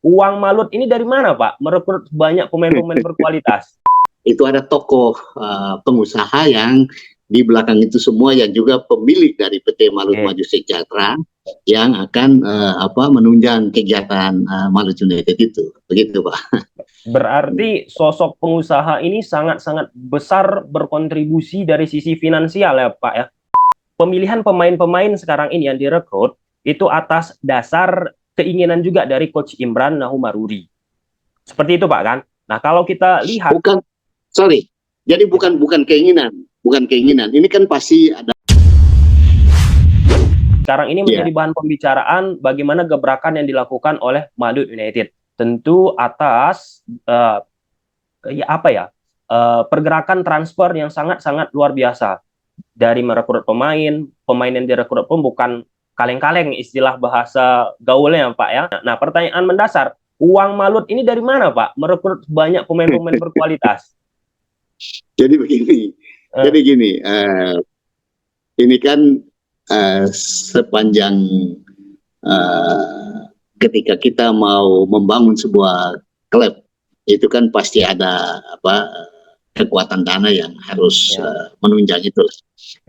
Uang Malut ini dari mana, Pak? Merekrut banyak pemain-pemain berkualitas. Itu ada tokoh pengusaha yang di belakang itu semua yang juga pemilik dari PT Malut Maju Sejahtera yang akan menunjang kegiatan Malut United itu. Begitu, Pak. Berarti sosok pengusaha ini sangat-sangat besar berkontribusi dari sisi finansial ya, Pak ya. Pemilihan pemain-pemain sekarang ini yang direkrut itu atas dasar keinginan juga dari Coach Imran Nahumaruri. Seperti itu, Pak, kan? Nah, kalau kita lihat jadi bukan keinginan. Ini kan pasti ada. Sekarang ini menjadi bahan pembicaraan bagaimana gebrakan yang dilakukan oleh Malut United. Tentu atas pergerakan transfer yang sangat-sangat luar biasa. Dari merekrut pemain yang direkrut pun bukan kaleng-kaleng istilah bahasa gaulnya, Pak ya. Nah, pertanyaan mendasar, uang Malut ini dari mana, Pak? Merekrut banyak pemain-pemain berkualitas. Jadi begini, ini kan sepanjang ketika kita mau membangun sebuah klub, itu kan pasti ada kekuatan dana yang harus menunjang itu.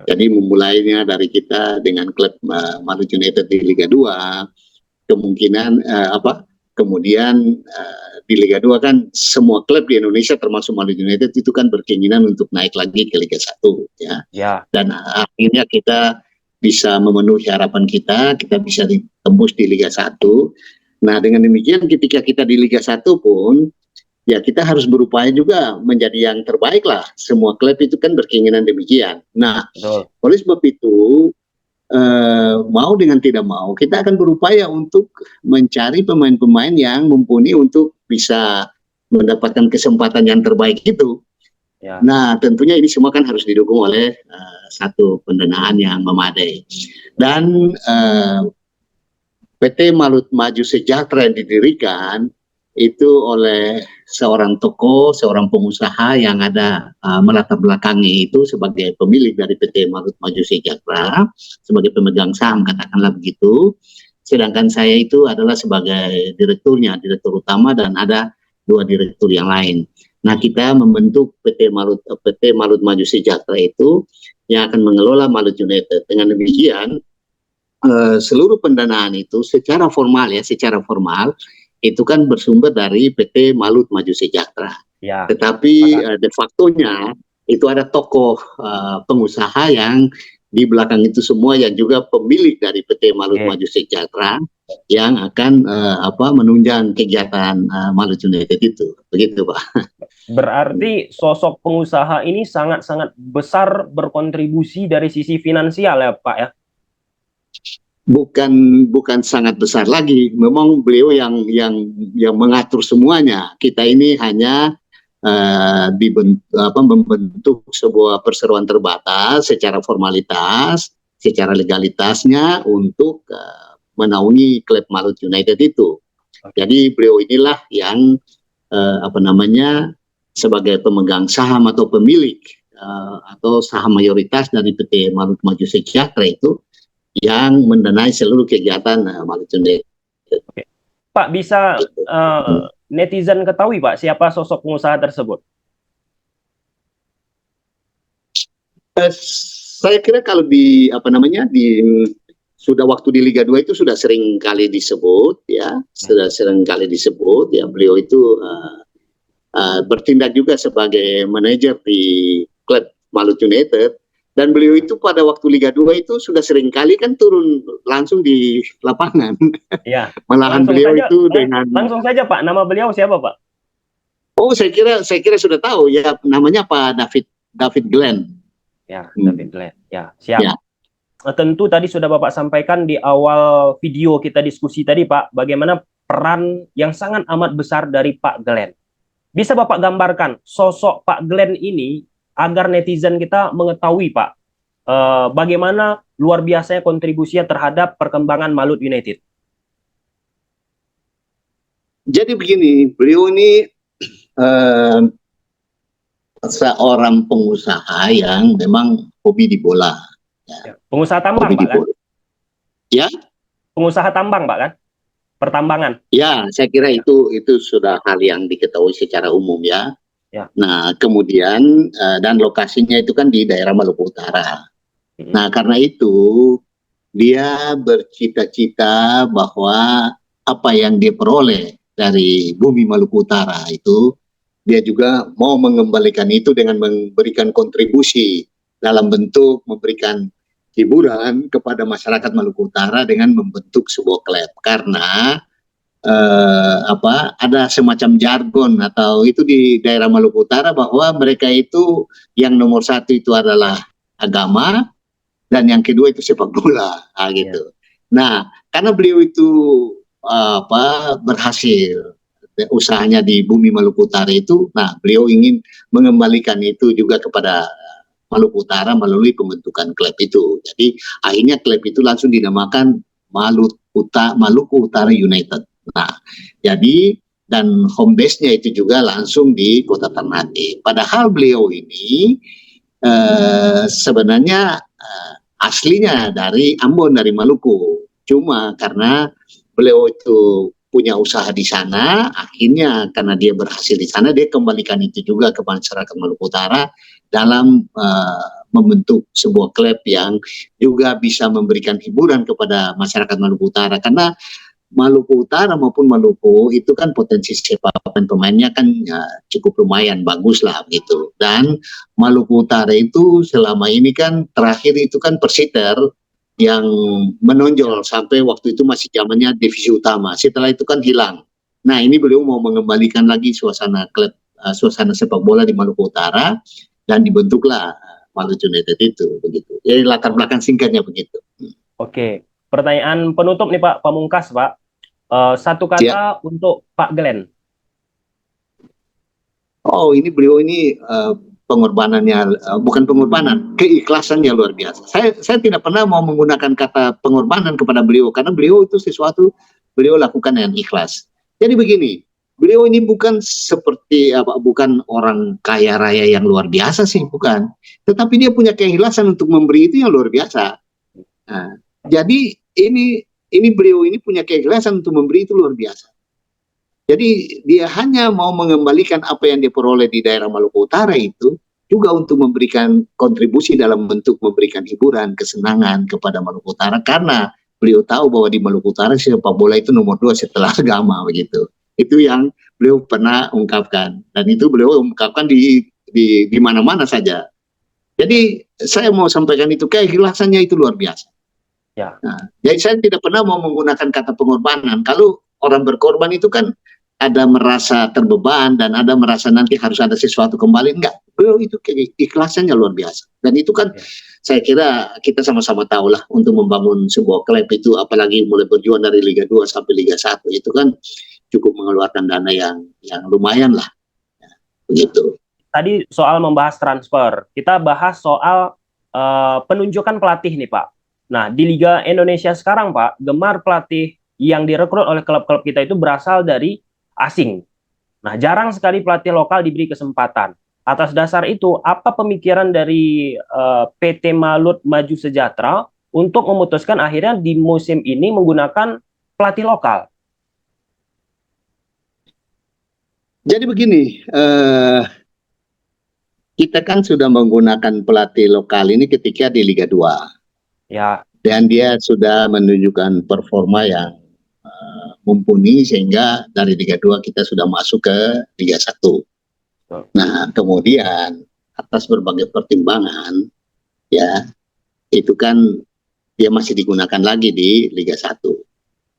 Jadi memulainya dari kita dengan klub Malut United di Liga 2, kemudian di Liga 2 kan semua klub di Indonesia termasuk Malut United itu kan berkeinginan untuk naik lagi ke Liga 1 ya. Dan akhirnya kita bisa memenuhi harapan kita bisa ditembus di Liga 1. Nah, dengan demikian ketika kita di Liga 1 pun ya kita harus berupaya juga menjadi yang terbaik lah. Semua klub itu kan berkeinginan demikian. Nah, oleh sebab itu mau dengan tidak mau kita akan berupaya untuk mencari pemain-pemain yang mumpuni untuk bisa mendapatkan kesempatan yang terbaik itu. Nah, tentunya ini semua kan harus didukung oleh satu pendanaan yang memadai. Dan PT Malut Maju Sejahtera yang didirikan itu oleh seorang tokoh, seorang pengusaha yang ada melatar belakangi itu sebagai pemilik dari PT Malut Maju Sejahtera, sebagai pemegang saham katakanlah begitu. Sedangkan saya itu adalah sebagai direktur utama dan ada 2 direktur yang lain. Nah, kita membentuk PT Malut Maju Sejahtera itu yang akan mengelola Malut United. Dengan demikian seluruh pendanaan itu secara formal itu kan bersumber dari PT Malut Maju Sejahtera. Tetapi de facto-nya itu ada tokoh pengusaha yang di belakang itu semua yang juga pemilik dari PT Malut Maju Sejahtera yang akan menunjang kegiatan Malut United itu. Begitu, Pak. Berarti sosok pengusaha ini sangat-sangat besar berkontribusi dari sisi finansial ya, Pak ya? Bukan sangat besar lagi. Memang beliau yang mengatur semuanya. Kita ini hanya membentuk sebuah perseroan terbatas secara formalitas, secara legalitasnya untuk menaungi klub Malut United itu. Jadi beliau inilah yang sebagai pemegang saham atau pemilik atau saham mayoritas dari PT Malut Maju Sejahtera itu yang mendanai seluruh kegiatan Malut United. Pak, bisa netizen ketahui, Pak, siapa sosok pengusaha tersebut? Saya kira kalau sudah waktu di Liga 2 itu sudah sering kali disebut ya, beliau itu bertindak juga sebagai manajer di klub Malut United. Dan beliau itu pada waktu Liga 2 itu sudah sering kali kan turun langsung di lapangan. Ya. Malahan beliau itu langsung saja, Pak, nama beliau siapa, Pak? Oh, saya kira sudah tahu ya, namanya Pak David Glenn. Ya, David Glenn. Ya, siap. Ya. Tentu tadi sudah Bapak sampaikan di awal video kita diskusi tadi, Pak, bagaimana peran yang sangat amat besar dari Pak Glenn. Bisa Bapak gambarkan sosok Pak Glenn ini agar netizen kita mengetahui, Pak, bagaimana luar biasanya kontribusinya terhadap perkembangan Malut United. Jadi begini, beliau ini seorang pengusaha yang memang hobi di bola. Ya. Pengusaha tambang, Pak, kan? Ya? Pengusaha tambang, Pak, kan? pertambangan. Ya, saya kira itu sudah hal yang diketahui secara umum ya. Ya. Nah, kemudian dan lokasinya itu kan di daerah Maluku Utara. Nah, karena itu dia bercita-cita bahwa apa yang dia peroleh dari bumi Maluku Utara itu, dia juga mau mengembalikan itu dengan memberikan kontribusi dalam bentuk memberikan hiburan kepada masyarakat Maluku Utara dengan membentuk sebuah klub. Karena ada semacam jargon atau itu di daerah Maluku Utara bahwa mereka itu yang nomor satu itu adalah agama dan yang kedua itu sepak bola, gitu. Nah, karena beliau itu berhasil usahanya di bumi Maluku Utara itu, nah beliau ingin mengembalikan itu juga kepada Maluku Utara melalui pembentukan klub itu. Jadi akhirnya klub itu langsung dinamakan Maluku Utara United. Nah, jadi dan home base-nya itu juga langsung di Kota Ternate. Padahal beliau ini sebenarnya aslinya dari Ambon, dari Maluku. Cuma karena beliau itu punya usaha di sana, akhirnya karena dia berhasil di sana, dia kembalikan itu juga ke masyarakat Maluku Utara dalam membentuk sebuah klub yang juga bisa memberikan hiburan kepada masyarakat Maluku Utara. Karena Maluku Utara maupun Maluku itu kan potensi sepak pemainnya kan cukup lumayan bagus lah gitu. Dan Maluku Utara itu selama ini kan terakhir itu kan Persiter yang menonjol sampai waktu itu masih zamannya divisi utama. Setelah itu kan hilang. Nah, ini beliau mau mengembalikan lagi suasana klub, suasana sepak bola di Maluku Utara dan dibentuklah Maluku United itu begitu. Jadi latar belakang singkatnya begitu. Oke. Pertanyaan penutup nih Pak, pamungkas Pak. Satu kata untuk Pak Glenn. Oh, ini beliau ini pengorbanannya, bukan pengorbanan, keikhlasannya luar biasa. Saya tidak pernah mau menggunakan kata pengorbanan kepada beliau, karena beliau itu sesuatu beliau lakukan dengan ikhlas. Jadi begini, beliau ini bukan seperti bukan orang kaya raya yang luar biasa sih, bukan. Tetapi dia punya keikhlasan untuk memberi itu yang luar biasa. Nah, jadi ini beliau ini punya keikhlasan untuk memberi itu luar biasa. Jadi dia hanya mau mengembalikan apa yang diperoleh di daerah Maluku Utara itu juga untuk memberikan kontribusi dalam bentuk memberikan hiburan, kesenangan kepada Maluku Utara, karena beliau tahu bahwa di Maluku Utara sepak bola itu nomor 2 setelah agama begitu. Itu yang beliau pernah ungkapkan, dan itu beliau ungkapkan di mana-mana saja. Jadi saya mau sampaikan itu, keikhlasannya itu luar biasa. Ya. Nah, jadi saya tidak pernah mau menggunakan kata pengorbanan. Kalau orang berkorban itu kan ada merasa terbeban dan ada merasa nanti harus ada sesuatu kembali. Enggak, beliau itu keikhlasannya luar biasa. Dan itu kan saya kira kita sama-sama tahu lah, untuk membangun sebuah klub itu, apalagi mulai berjuang dari Liga 2 sampai Liga 1, itu kan cukup mengeluarkan dana yang lumayan lah. Ya, begitu. Tadi soal membahas transfer, kita bahas soal penunjukan pelatih nih Pak. Nah, di Liga Indonesia sekarang Pak, gemar pelatih yang direkrut oleh klub-klub kita itu berasal dari asing. Nah, jarang sekali pelatih lokal diberi kesempatan. Atas dasar itu, apa pemikiran dari PT Malut Maju Sejahtera untuk memutuskan akhirnya di musim ini menggunakan pelatih lokal? Jadi begini, kita kan sudah menggunakan pelatih lokal ini ketika di Liga 2. Ya. Dan dia sudah menunjukkan performa yang mumpuni, sehingga dari Liga 2 kita sudah masuk ke Liga 1. Nah, kemudian atas berbagai pertimbangan, ya, itu kan dia masih digunakan lagi di Liga 1.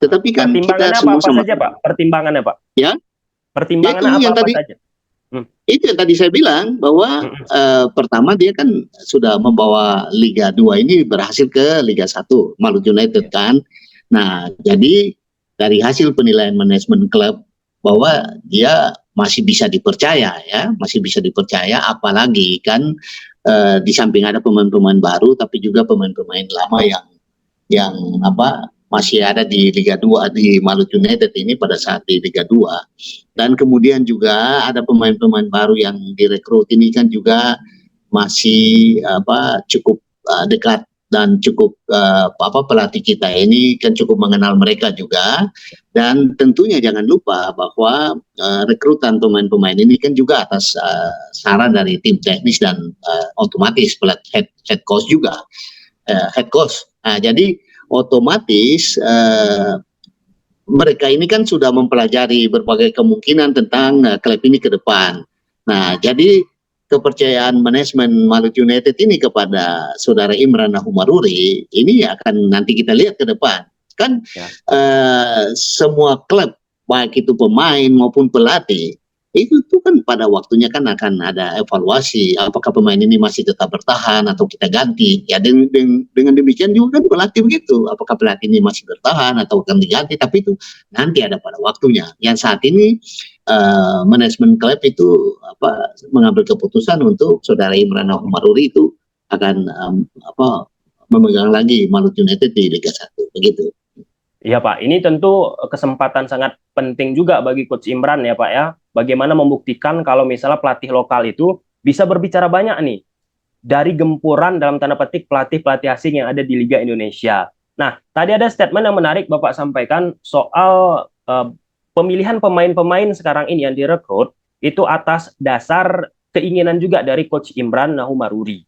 Tetapi kan kita semua apa saja, Pak? Pertimbangannya, Pak? Ya? Pertimbangannya apa saja? Itu yang tadi saya bilang, bahwa pertama dia kan sudah membawa Liga 2 ini berhasil ke Liga 1, Maluku United kan. Nah, jadi dari hasil penilaian manajemen klub bahwa dia masih bisa dipercaya, ya, masih bisa dipercaya, apalagi kan di samping ada pemain-pemain baru, tapi juga pemain-pemain lama yang masih ada di Liga 2 di Maluku United ini pada saat di Liga 2. Dan kemudian juga ada pemain-pemain baru yang direkrut ini kan juga masih cukup dekat dan cukup pelatih kita ini kan cukup mengenal mereka juga, dan tentunya jangan lupa bahwa rekrutan pemain-pemain ini kan juga atas saran dari tim teknis dan otomatis head coach juga, head coach. Nah, jadi otomatis mereka ini kan sudah mempelajari berbagai kemungkinan tentang klub ini ke depan. Nah, jadi kepercayaan manajemen Malut United ini kepada saudara Imran Nahumaruri ini akan nanti kita lihat ke depan. Kan semua klub, baik itu pemain maupun pelatih, itu tuh kan pada waktunya kan akan ada evaluasi apakah pemain ini masih tetap bertahan atau kita ganti. Ya dengan demikian juga kan pelatih begitu, apakah pelatih ini masih bertahan atau akan diganti, tapi itu nanti ada pada waktunya. Yang saat ini manajemen klub itu mengambil keputusan untuk saudara Imran Nahumaruri itu akan memegang lagi Malut United di Liga 1 begitu. Iya Pak, ini tentu kesempatan sangat penting juga bagi Coach Imran ya Pak ya. Bagaimana membuktikan kalau misalnya pelatih lokal itu bisa berbicara banyak nih dari gempuran dalam tanda petik pelatih-pelatih asing yang ada di Liga Indonesia. Nah, tadi ada statement yang menarik Bapak sampaikan soal pemilihan pemain-pemain sekarang ini yang direkrut itu atas dasar keinginan juga dari Coach Imran Nahumaruri.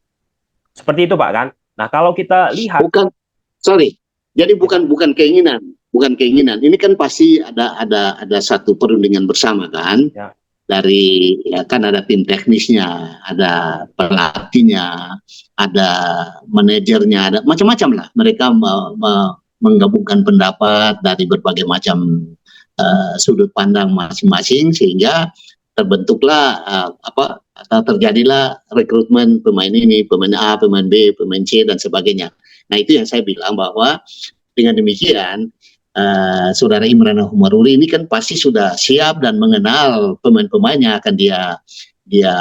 Seperti itu Pak kan? Nah, kalau kita lihat jadi bukan keinginan, Ini kan pasti ada satu perundingan bersama kan, ya. Dari kan ada tim teknisnya, ada pelatihnya, ada manajernya, ada macam-macam lah. Mereka menggabungkan pendapat dari berbagai macam sudut pandang masing-masing sehingga terbentuklah atau terjadilah rekrutmen pemain ini, pemain A, pemain B, pemain C dan sebagainya. Nah, itu yang saya bilang bahwa dengan demikian saudara Imran Nahumaruri ini kan pasti sudah siap dan mengenal pemain-pemain yang akan dia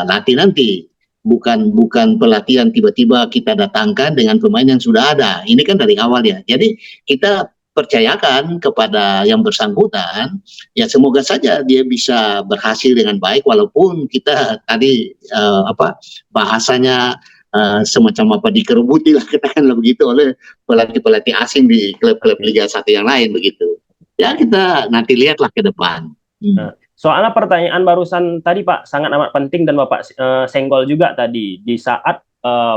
latih nanti. Bukan pelatihan tiba-tiba kita datangkan dengan pemain yang sudah ada. Ini kan dari awal ya. Jadi kita percayakan kepada yang bersangkutan, ya semoga saja dia bisa berhasil dengan baik walaupun kita tadi bahasanya semacam dikerubuti lah katakanlah begitu oleh pelatih-pelatih asing di klub-klub Liga 1 yang lain begitu. Ya kita nanti lihatlah ke depan. Soalnya pertanyaan barusan tadi Pak sangat amat penting dan Bapak senggol juga tadi di saat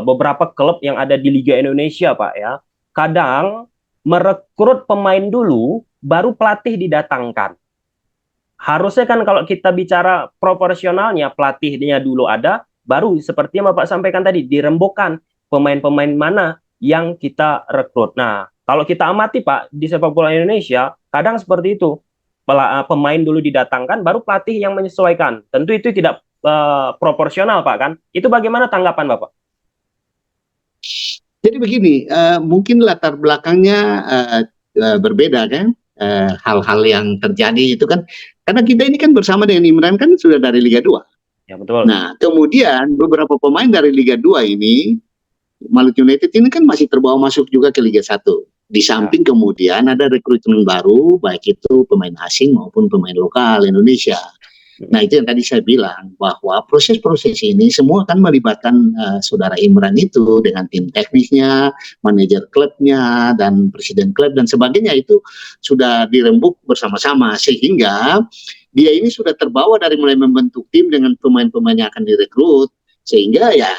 beberapa klub yang ada di Liga Indonesia Pak ya, kadang merekrut pemain dulu baru pelatih didatangkan. Harusnya kan kalau kita bicara proporsionalnya pelatihnya dulu ada, baru seperti yang Bapak sampaikan tadi, dirembukan pemain-pemain mana yang kita rekrut. Nah, kalau kita amati Pak, di sepak bola Indonesia, kadang seperti itu. Pemain dulu didatangkan, baru pelatih yang menyesuaikan. Tentu itu tidak proporsional Pak kan? Itu bagaimana tanggapan Bapak? Jadi begini, mungkin latar belakangnya berbeda kan? Hal-hal yang terjadi itu kan, karena kita ini kan bersama dengan Imran kan sudah dari Liga 2. Ya, betul. Nah, kemudian beberapa pemain dari Liga 2 ini, Malut United ini kan masih terbawa masuk juga ke Liga 1. Di samping kemudian ada rekrutmen baru, baik itu pemain asing maupun pemain lokal Indonesia. Nah, itu yang tadi saya bilang, bahwa proses-proses ini semua kan melibatkan saudara Imran itu dengan tim teknisnya, manajer klubnya, dan presiden klub dan sebagainya itu sudah dirembuk bersama-sama sehingga dia ini sudah terbawa dari mulai membentuk tim dengan pemain-pemain yang akan direkrut, sehingga ya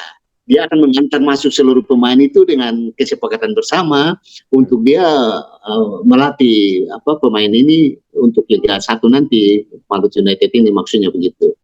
dia akan mengantar masuk seluruh pemain itu dengan kesepakatan bersama untuk dia melatih pemain ini untuk Liga 1 nanti, Malut United ini maksudnya begitu.